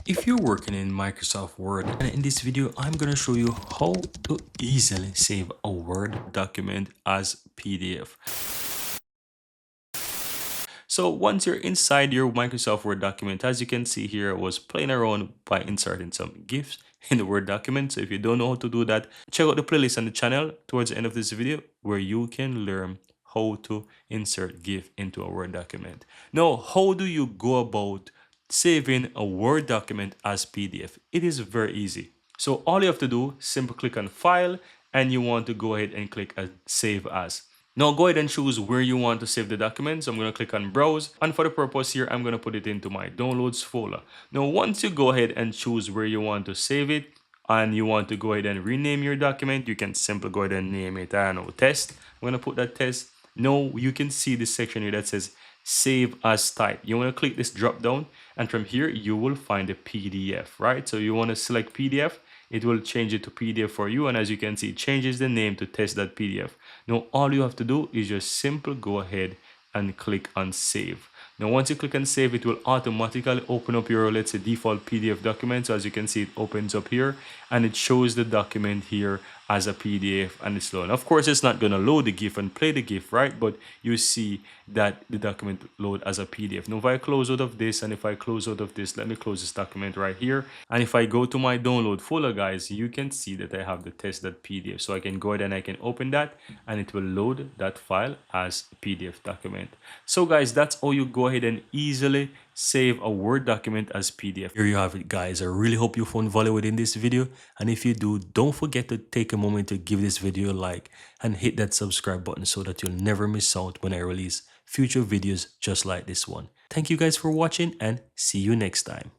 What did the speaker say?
If you're working in Microsoft Word, and in this video I'm going to show you how to easily save a Word document as PDF. So once you're inside your Microsoft Word document, as you can see here, I was playing around by inserting some GIFs in the Word document. So if you don't know how to do that, check out the playlist on the channel towards the end of this video where you can learn how to insert GIF into a Word document. Now, how do you go about saving a Word document as PDF? It is very easy. So all you have to do, simply click on File, and you want to go ahead and click Save As. Now go ahead and choose where you want to save the document. So I'm going to click on Browse, and for the purpose here, I'm going to put it into my Downloads folder. Now once you go ahead and choose where you want to save it, and you want to go ahead and rename your document, you can simply go ahead and name it, I don't know, Test. I'm going to put that Test. Now you can see this section here that says Save As Type. You want to click this drop down, and from here you will find a PDF, right? So you want to select PDF. It will change it to PDF for you, and as you can see, it changes the name to test.pdf. Now all you have to do is just simply go ahead and click on Save. Now once you click on Save, it will automatically open up your, let's say, default PDF document. So as you can see, it opens up here and it shows the document here as a PDF, and it's loading. Of course, it's not going to load the GIF and play the GIF, right? But you see that the document load as a PDF. Now if I close out of this, and if I close out of this, let me close this document right here. And if I go to my download folder, guys, you can see that I have the test.pdf. So I can go ahead and I can open that, and it will load that file as a PDF document. So guys, that's how you go ahead and easily save a Word document as PDF. Here you have it, guys. I really hope you found value within this video, and if you do, don't forget to take a moment to give this video a like and hit that subscribe button so that you'll never miss out when I release future videos just like this one. Thank you guys for watching, and see you next time.